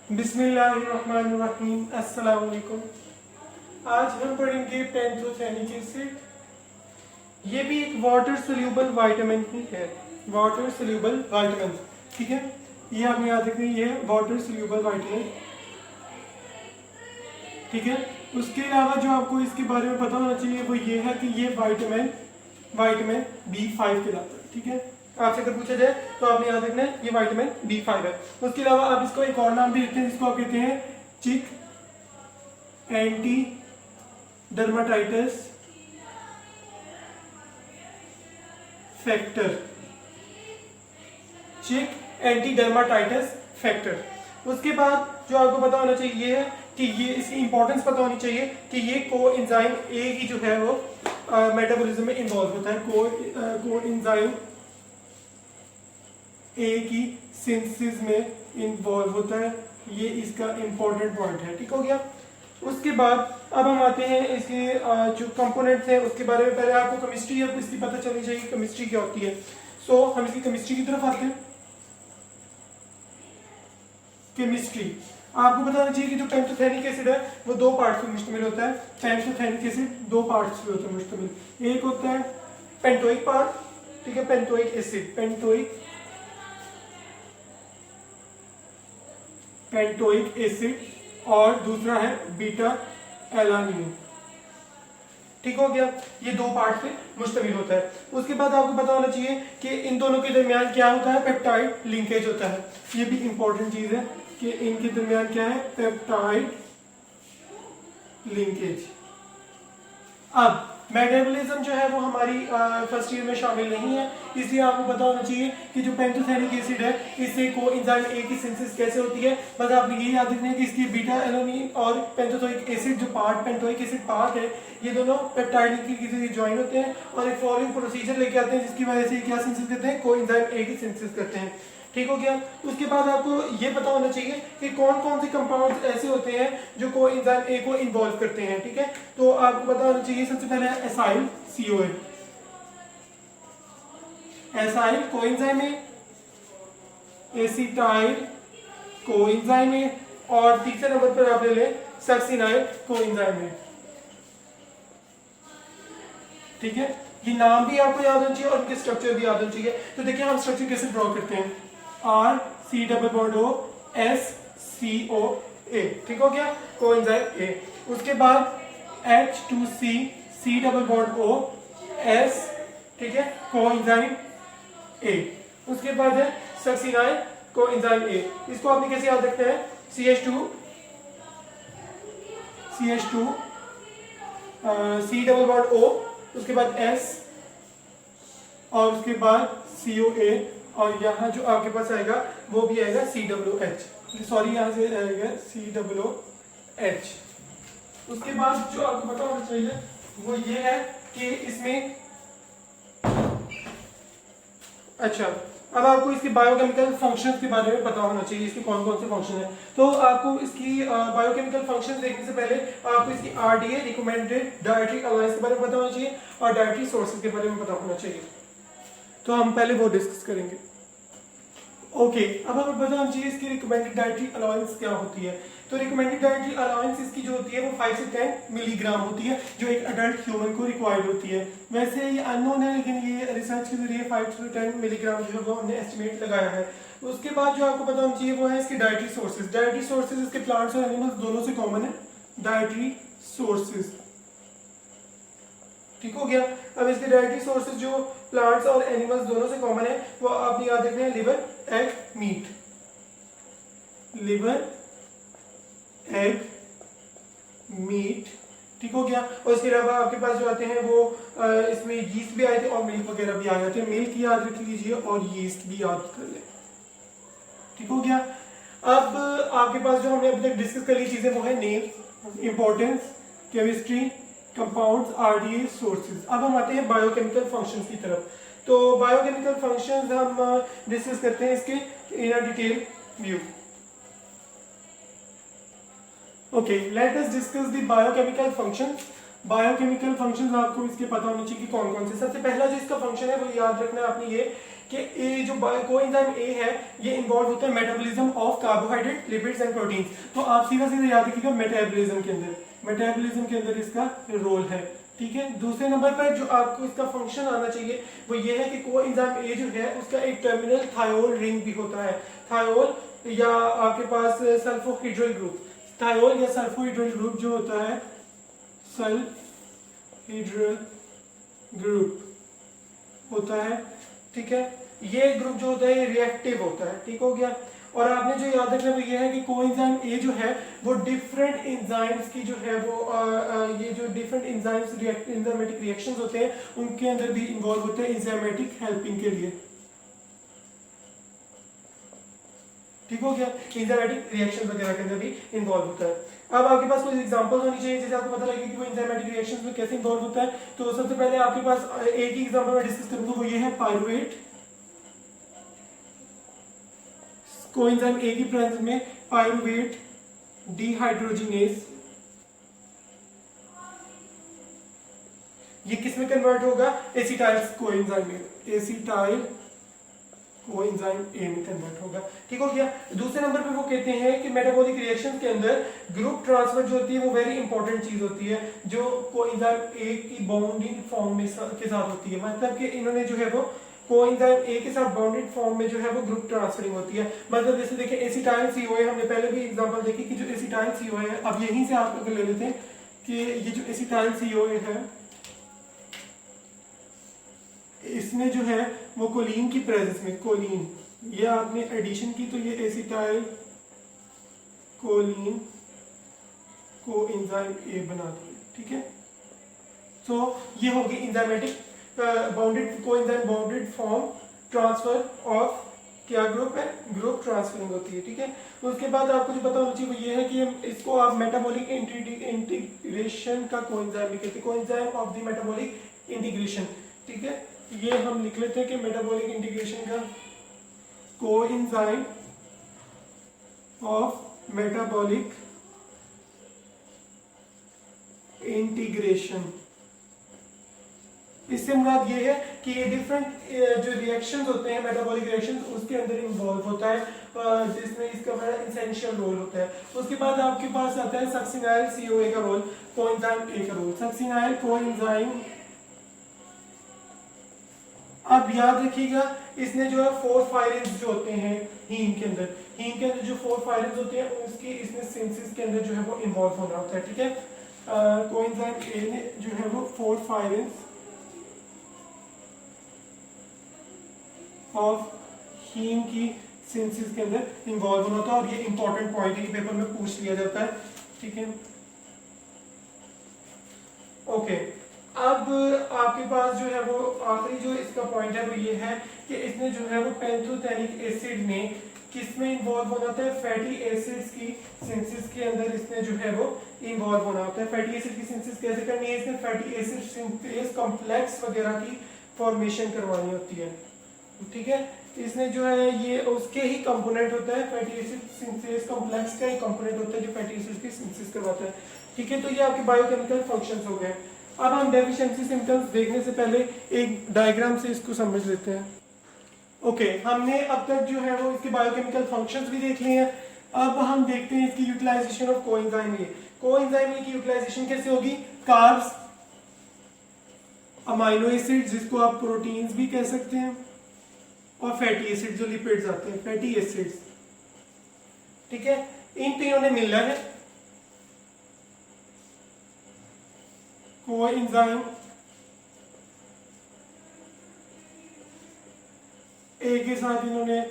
बिस्मिल्लाहिर्रहमानिर्रहीम। अस्सलाम वालेकुम। आज हम पढ़ेंगे पेंथोथेनिक एसिड। ये भी एक वाटर सोल्यूबल वाइटामिन ही है। वाटर सोल्यूबल वाइटामिन, ठीक है। ये आपने याद रखना, ये है वाटर सोल्यूबल वाइटामिन, ठीक है। उसके अलावा जो आपको इसके बारे में पता होना चाहिए वो ये है कि ये वाइटामिन वाइटामिन B5 कहलाता है, ठीक है। आपसे अगर पूछा जाए तो आपने याद रखना है ये वाइटामिन B5 है। उसके अलावा आप इसको एक और नाम भी रखते हैं जिसको आप कहते हैं चिक एंटी डर्माटाइटिस फैक्टर। चिक एंटी डर्माटाइटिस फैक्टर। उसके बाद जो आपको पता होना चाहिए ये है कि ये इसकी इंपॉर्टेंस पता होनी चाहिए कि ये कोएंजाइम ए ही जो है वो मेटाबॉलिज्म में इन्वॉल्व होता है। कोएंजाइम ए की सिंथेसिस में इन्वॉल्व होता है। ये इसका इंपॉर्टेंट पॉइंट है, ठीक हो गया। उसके बाद अब हम आते हैं इसके जो कंपोनेंट्स हैं उसके बारे में। पहले आपको केमिस्ट्री आपको इसकी पता चलनी चाहिए केमिस्ट्री क्या होती है। सो हम इसकी केमिस्ट्री की तरफ आते हैं। केमिस्ट्री आपको बताना चाहिए कि जो पेंटोथेनिक एसिड है वो दो पार्ट से मुश्तमिल होता है। पेंटोथेनिक एसिड दो पार्ट से होता है मुश्तमिल। एक होता है पेंटोइक पार्ट, ठीक है, पेंटोइक एसिड, पेंटोइक एसिड, और दूसरा है बीटा एलानिन, ठीक हो गया। ये दो पार्ट से मुश्तमिल होता है। उसके बाद आपको पता होना चाहिए कि इन दोनों के दरमियान क्या होता है, पेप्टाइड लिंकेज होता है। ये भी इंपॉर्टेंट चीज है कि इनके दरमियान क्या है, पेप्टाइड लिंकेज। अब मेटाबॉलिज्म जो है वो हमारी फर्स्ट ईयर में शामिल नहीं है, इसलिए आपको पता होना चाहिए कि जो पेंटोथेनिक एसिड है इससे कोएंजाइम ए की सिंथेसिस कैसे होती है। बस आपने ये याद रखना है कि इसकी बीटा एलानिन और पेंटोथेनिक एसिड जो पार्ट पेंटोइक एसिड पार्ट है ये दोनों पेप्टाइड लिंकेज के जरिए ज्वाइन होते हैं और एक फॉलोइंग प्रोसीजर लेके आते हैं जिसकी वजह से क्या सिंथेसिस करते हैं, कोएंजाइम ए की सिंथेसिस करते हैं, ठीक हो गया। उसके बाद आपको ये पता होना चाहिए कि कौन कौन से कंपाउंड्स ऐसे होते हैं जो कोएंजाइम ए को इन्वॉल्व करते हैं, ठीक है। तो आपको पता होना चाहिए सबसे पहले है acyl COA, acyl coenzyme A, acetyl coenzyme A, और तीसरे नंबर पर आप ले लें सक्सिनाइल कोएंजाइम ए, ठीक है। ये नाम भी आपको याद होना चाहिए और इनके स्ट्रक्चर भी याद होना चाहिए। तो देखिए हम स्ट्रक्चर कैसे ड्रॉ करते हैं, RCOO, ठीक हो गया, कोएंजाइम ए। उसके बाद H2COS, ठीक है, कोएंजाइम ए। उसके बाद है सक्सिनाइल कोएंजाइम ए। इसको आपने कैसे याद रखना है, CH2 C+O, उसके बाद S, और उसके बाद COA, और यहाँ जो आपके पास आएगा वो भी आएगा COOH, सॉरी यहाँ से आएगा COOH। उसके बाद जो आपको पता होना चाहिए वो ये है कि इसमें, अच्छा, अब आपको इसके बायोकेमिकल फंक्शंस के बारे में पता होना चाहिए, इसके कौन कौन से फंक्शन है। तो आपको इसकी बायोकेमिकल फंक्शंस देखने से पहले आपको इसकी RDA रिकमेंडेड डाइटरी अलायंस के बारे में पता होना चाहिए और डाइटरी सोर्सेज के बारे में पता होना चाहिए। तो हम पहले वो डिस्कस करेंगे। ओके, अब हमें पता होना चाहिए इसकी रिकमेंडेड डाइटरी अलाउंस क्या होती है। तो रिकमेंडेड डाइटरी अलाउंस इसकी जो होती है वो 5 से 10 मिलीग्राम होती है जो एक अडल्ट ह्यूमन को रिक्वायर्ड होती है। वैसे ये अननोन है लेकिन ये रिसर्च के जरिए 5 से 10 मिलीग्राम जो है वो हमने एस्टिमेट लगाया है। उसके बाद जो आपको पता होना चाहिए वो है इसके डाइटरी सोर्सेज। डाइटरी सोर्सेज इसके प्लांट्स और एनिमल्स दोनों से कॉमन है, डाइटरी सोर्सेज, ठीक हो गया। अब इसके डाइटरी सोर्सेज जो प्लांट्स और एनिमल्स दोनों से कॉमन है वो आपने याद रखना है, liver, egg, meat, liver, egg, meat, ठीक हो गया। और इसके अलावा आपके पास जो आते हैं वो इसमें यीस्ट भी आए थे और मिल्क वगैरह भी आ जाते हैं। मिल्क याद रख लीजिए और यीस्ट भी याद कर लें, ठीक हो गया। अब आपके पास जो हमने अभी तक डिस्कस कर ली चीजें वो है name, importance, chemistry, compounds, RDA, sources. अब हम आते हैं बायोकेमिकल फंक्शंस की तरफ। तो बायोकेमिकल फंक्शंस हम डिस्कस करते हैं इसके in a detail view. Okay, let us discuss the biochemical functions. Biochemical functions आपको इसके पता होने चाहिए कि कौन कौन से। सबसे पहला जो इसका फंक्शन है वो याद रखना है आपने ये कि ए जो कोएंजाइम ए है ये इन्वॉल्व होता है metabolism of carbohydrate, lipids and proteins. तो आप सीधा सीधा याद रखिएगा मेटाबॉलिज्म के अंदर इसका रोल है, ठीक है। दूसरे नंबर पर जो आपको इसका फंक्शन आना चाहिए वो ये है कि कोएंजाइम ए जो है उसका एक टर्मिनल थायोल रिंग भी होता है। थायोल या आपके पास सल्फोहाइड्रिल ग्रुप, थायोल या सल्फोहाइड्रिल ग्रुप जो होता है, सल्फोहाइड्रिल ग्रुप होता है, ठीक है। ये ग्रुप जो होता है ये रिएक्टिव होता है, ठीक हो गया। और आपने जो याद रखना वो ये है कि कोएंजाइम ए जो है वो डिफरेंट एंजाइम्स की जो है वो ये जो डिफरेंट एंजाइम्स एंजाइमेटिक रिएक्शंस होते हैं उनके अंदर भी इन्वॉल्व होते हैं एंजाइमेटिक हेल्पिंग के लिए, ठीक हो गया। एंजाइमेटिक रिएक्शंस वगैरह के अंदर भी इन्वॉल्व होता है। अब आपके पास कुछ एग्जांपल्स होनी चाहिए जिससे आपको पता लगे कि वो एंजाइमेटिक रिएक्शंस में कैसे इन्वॉल्व होता है। तो सबसे पहले आपके पास एक ही एग्जांपल मैं डिस्कस करूंगा वो ये है पायरुवेट। कोएंजाइम ए की प्रेजेंस में पायरुवेट डिहाइड्रोजिनेज ये किस में कन्वर्ट होगा, एसिटाइल कोएंजाइम में, एसिटाइल कोएंजाइम ए में कन्वर्ट होगा, ठीक हो गया। दूसरे नंबर पे वो कहते हैं कि मेटाबॉलिक रिएक्शंस के अंदर ग्रुप ट्रांसफर जो होती है वो वेरी इंपॉर्टेंट चीज होती है जो कोएंजाइम ए की बाउंडिंग फॉर्म में के साथ होती है। मतलब कि इन्होंने जो है वो कोएंजाइम ए के साथ बाउंडेड फॉर्म में जो है वो ग्रुप ट्रांसफरिंग होती है। मतलब जैसे देखिए एसिटाइल सीओए, हमने पहले भी एग्जांपल देखी कि जो एसिटाइल सीओए है, अब यहीं से आप लोग ले लेते हैं कि ये जो एसिटाइल सीओए है इसमें जो है वो कोलिन की प्रेजेंस में, कोलिन ये आपने एडिशन की तो ये एसिटाइल कोलिन कोएंजाइम ए बना दिया, ठीक है। तो ये होगी enzymatic bounded coenzyme bounded form transfer of क्या ग्रुप है, ग्रुप ट्रांसफरिंग होती है, ठीक है। तो उसके बाद आपको जो पता होना चाहिए वो ये है कि इसको आप मेटाबॉलिक इंटीग्रेशन का कोएंजाइम भी कहते हैं, coenzyme of the metabolic integration, ठीक है। ये हम लिख लेते हैं कि मेटाबॉलिक इंटीग्रेशन का कोएंजाइम ऑफ मेटाबॉलिक इंटीग्रेशन। इससे मुराद ये है कि ये डिफरेंट जो रिएक्शंस होते हैं मेटाबॉलिक रिएक्शंस उसके अंदर इन्वॉल्व होता है, जिसमें इसका बड़ा एसेंशियल रोल होता है। उसके बाद आपके पास आता है सक्सिनाइल सीओए का रोल, कोएंजाइम ए का रोल। सक्सिनाइल कोएंजाइम, अब याद रखिएगा इसने जो है फोस्फायरेंस जो होते हैं हीम के अंदर जो फोस्फायरेंस होते हैं उसकी इसमें सिंथेसिस के अंदर जो है वो इन्वॉल्व होना होता है, ठीक है। कोएंजाइम ए ने जो है वो फोस्फायरेंस ऑफ हीम की सिंथेसिस के अंदर इन्वॉल्व होना होता है और ये इंपॉर्टेंट पॉइंट है कि पेपर में पूछ लिया जाता है, ठीक है। ओके, अब आपके पास जो है वो आखिरी जो इसका पॉइंट है वो ये है कि इसने जो है वो पैंथोथेनिक एसिड ने किस में इन्वॉल्व होना होता है, फैटी एसिड्स की सिंथेसिस के अंदर इसने जो है वो इन्वॉल्व होना होता है। फैटी एसिड की सिंथेसिस कैसे करनी है, इसने फैटी एसिड सिंथेस कॉम्प्लेक्स वगैरह की फॉर्मेशन करवानी होती है, ठीक है। इसने जो है ये उसके ही कंपोनेंट होता है, फैटी एसिड सिंथेस कॉम्प्लेक्स का ही कंपोनेंट होता है जो फैटी एसिड की सिंथेसिस करवाता है, ठीक है। तो ये आपके बायोकेमिकल फंक्शंस हो गए। अब हम डेफिशिएंसी सिम्टम्स देखने से पहले एक डायग्राम से इसको समझ लेते हैं। ओके, हमने अब तक जो है वो इसके बायोकेमिकल फंक्शंस भी देख लिए हैं। अब हम देखते हैं इसकी utilization of coenzyme A. Coenzyme A की यूटिलाइजेशन कैसे होगी, कार्ब्स, अमाइनो एसिड जिसको आप प्रोटीन्स भी कह सकते हैं, और फैटी एसिड जो लिपिड्स आते हैं, फैटी एसिड्स, ठीक है। इन तीनों ने मिलना है कोएंजाइम ए के साथ, इन्होंने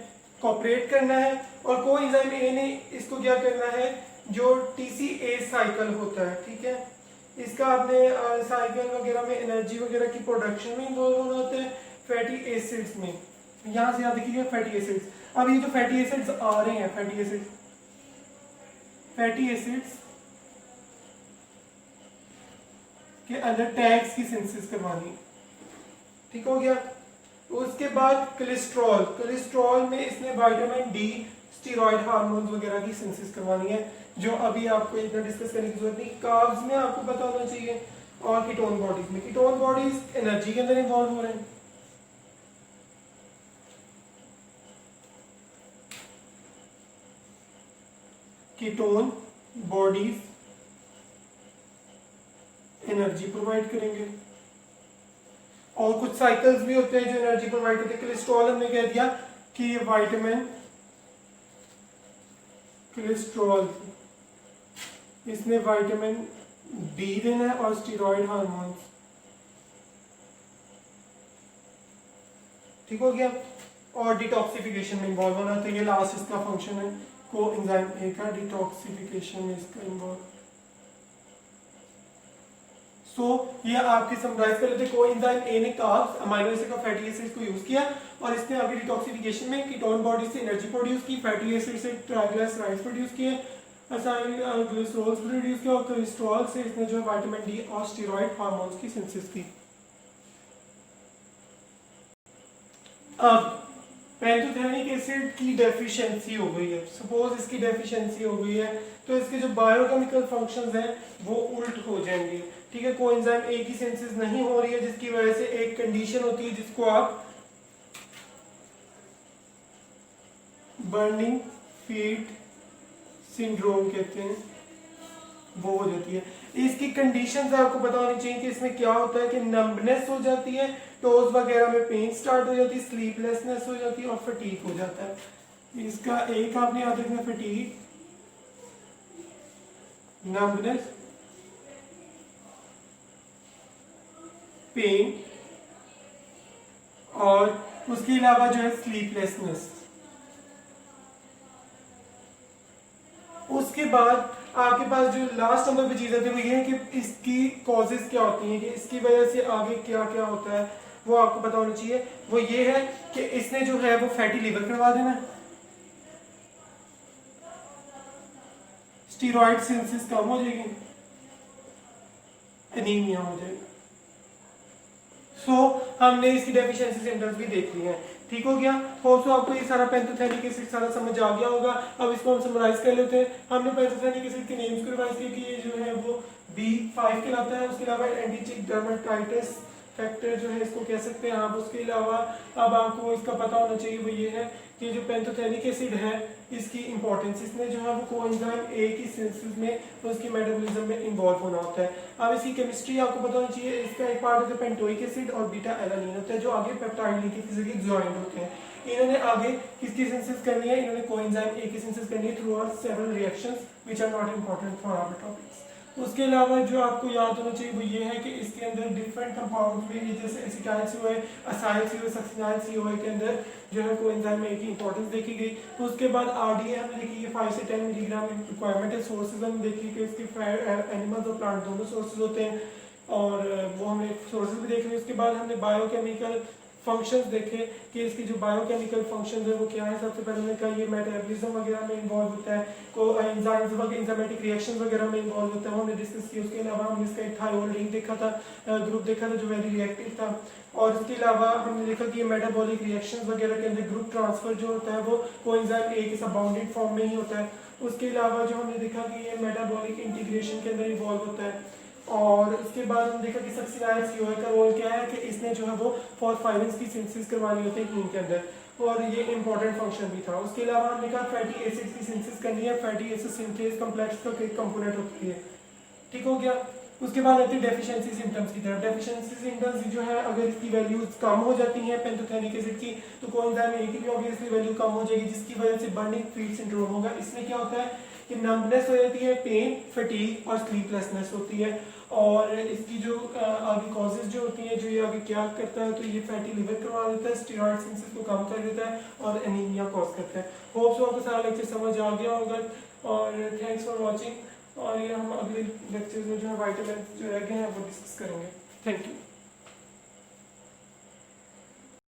कोऑपरेट करना है और कोएंजाइम ए ने इसको क्या करना है, जो टीसीए साइकिल होता है, ठीक है, इसका आपने साइकिल वगैरह में एनर्जी वगैरह की प्रोडक्शन में इन्वॉल्व होना होता है, फैटी एसिड्स में। यहां से याद रखिएगा फैटी एसिड्स। अब ये जो फैटी एसिड्स आ रहे हैं, फैटी एसिड्स के अंदर टैग्स की सिंथेसिस करवानी, ठीक हो गया। उसके बाद कोलेस्ट्रॉल में इसने विटामिन डी, स्टेरॉइड हार्मोन्स वगैरह की सिंथेसिस करवानी है, जो अभी आपको इतना डिस्कस करने की जरूरत नहीं। कार्ब्स में आपको पता होना चाहिए, और कीटोन बॉडीज में, कीटोन बॉडीज एनर्जी के अंदर इन्वॉल्व हो रहे हैं, कीटोन बॉडीज एनर्जी प्रोवाइड करेंगे। और कुछ साइकिल्स भी होते हैं जो एनर्जी प्रोवाइड करते हैं। कोलेस्ट्रॉल हमने कह दिया कि विटामिन कोलेस्ट्रॉल, इसमें विटामिन डी देना है और स्टेरॉइड हार्मोन्स, ठीक हो गया। और डिटॉक्सिफिकेशन में इन्वॉल्व होना, तो ये लास्ट इसका फंक्शन है कोएंजाइम ए का, डिटॉक्सिफिकेशन में इसका इन्वॉल्व। सो ये आपके समराइज कर लेते। कोएंजाइम ए ने कार्ब्स अमीनो एसिड का फैटी एसिड को यूज किया और इसने आगे डिटॉक्सिफिकेशन में कीटोन बॉडी से एनर्जी प्रोड्यूस की, फैटी एसिड से ट्राइग्लिसराइड्स प्रोड्यूस किए, असाइल ग्लिसरॉल्स प्रोड्यूस किया और कोलेस्ट्रॉल से इसने जो विटामिन डी और स्टेरॉइड हार्मोन्स की सिंथेसिस की। अब पैंथोथेनिक एसिड की डेफिशिएंसी हो गई है, सपोज इसकी डेफिशिएंसी हो गई है, तो इसके जो बायोकेमिकल फंक्शंस हैं वो उल्ट हो जाएंगे, ठीक है। कोएंजाइम ए की सिंथेसिस नहीं हो रही है, जिसकी वजह से एक कंडीशन होती है जिसको आप बर्निंग फीट सिंड्रोम कहते हैं, वो हो जाती है। इसकी कंडीशंस आपको पता होनी चाहिए कि इसमें क्या होता है कि नंबनेस हो जाती है, टोज वगैरह में पेन स्टार्ट हो जाती है, स्लीपलेसनेस हो जाती है और फटीग हो जाता है। इसका एक आपने याद रखना, फटीग, नंबनेस, पेन और उसके अलावा जो है स्लीपलेसनेस। उसके बाद आपके पास जो लास्ट नंबर पे चीज आती है वो ये है कि इसकी कॉजेज क्या होती हैं, कि इसकी वजह से आगे क्या क्या होता है वो आपको पता होना चाहिए। वो ये है कि इसने जो है वो फैटी लिवर करवा देना, स्टीरॉइड सिंथेसिस कम हो जाएगी, एनीमिया हो जाएगा। हमने इसकी डेफिशिएंसी सिम्टम्स भी देख लिए हैं, ठीक हो गया। होप सो आपको ये सारा पैंथोथेनिक एसिड सारा समझ आ गया होगा। अब इसको हम समराइज कर लेते हैं। हमने पैंथोथेनिक एसिड के नेम्स को रिवाइज किया कि ये जो है वो B5 कहलाता है। उसके अलावा एंटीचिक डर्मेटाइटिस फैक्टर जो है इसको कह सकते हैं आप। उसके अलावा अब आपको इसका पता होना चाहिए वो ये है कि जो पैंथोथेनिक एसिड है इसकी इंपॉर्टेंस, इसमें जो है वो कोएंजाइम ए की सिंथेसिस में उसकी मेटाबॉलिज्म में इन्वॉल्व होना होता है। अब इसकी केमिस्ट्री आपको पता होनी चाहिए। इसका एक पार्ट होता है पेंटोइक एसिड और बीटा एलानिन होता है जो आगे पेप्टाइड लिंकेज के जरिए ज्वाइंट होते हैं। इन्होंने आगे किसकी सिंथेसिस करनी है, इन्होंने कोएंजाइम ए की सिंथेसिस करनी है through our several reactions which are not important for our topics. उसके अलावा जो आपको याद होना चाहिए वो ये है कि इसके अंदर डिफरेंट कंपाउंड में जैसे acetyl COA, acyl COA, succinyl COA के अंदर जो है कोएंजाइम ए की इंपॉर्टेंस देखी गई। तो उसके बाद आरडीए हमने देखी है 5 से 10 मिलीग्राम रिक्वायरमेंट है। सोर्सेज हमने देखी कि इसके एनिमल्स और प्लांट दोनों सोर्सेज होते हैं और वो हमने सोर्सेज भी देख लिए। उसके बाद हमने बायोकेमिकल फंक्शंस देखे कि इसकी जो बायोकेमिकल फंक्शंस है वो क्या है। सबसे पहले हमने कहा ये मेटाबॉलिज्म वगैरह में इन्वॉल्व होता है, को एंजाइम्स वगैरह एंजाइमेटिक रिएक्शंस वगैरह में इन्वॉल्व होता है, वो हमने डिस्कस किया। उसके अलावा हमने इसका एक थायोल रिंग देखा था, ग्रुप देखा था जो वेरी रिएक्टिव था। और इसके अलावा हमने देखा कि ये मेटाबॉलिक रिएक्शंस वगैरह के अंदर ग्रुप ट्रांसफर जो होता है वो कोएंजाइम ए के साथ बाउंडेड फॉर्म में ही होता है। उसके अलावा जो हमने देखा कि ये मेटाबॉलिक इंटीग्रेशन के अंदर इन्वॉल्व होता है। और उसके बाद हम देखा कि सक्सिनाइल सीओए का रोल क्या है कि इसने जो है वो फॉस्फोराइलेंस की सिंथेसिस करवानी होती है हीम के अंदर और ये इंपॉर्टेंट फंक्शन भी था। उसके अलावा हमने कहा फैटी एसिड की सिंथेसिस करनी है, फैटी एसिड सिंथेस कॉम्प्लेक्स का एक कंपोनेंट होती है, ठीक हो गया। उसके बाद आती है डेफिशिएंसी सिम्टम्स की तरफ। डेफिशिएंसी सिम्टम्स जो है अगर इसकी वैल्यूज कम हो जाती हैं पैंथोथेनिक एसिड की तो कोएंजाइम ए की भी ऑब्वियसली वैल्यू कम हो जाएगी जिसकी वजह से बर्निंग फीट सिंड्रोम होगा। इसमें क्या होता है कि नंबनेस हो जाती है, पेन, फटीग और स्लीपलेसनेस होती है। और इसकी जो आगे कॉजेज जो होती हैं, जो ये आगे क्या करता है तो ये फैटी लिवर करवा देता है, स्टेरॉइड सिंथेसिस को कम कर देता है और एनीमिया कॉज करता है। होप सो आपको सारा लेक्चर समझ आ गया होगा और थैंक्स फॉर वाचिंग। और ये हम अगले लेक्चर में जो है विटामिन जो रह गए हैं वो डिस्कस करेंगे। Thank you.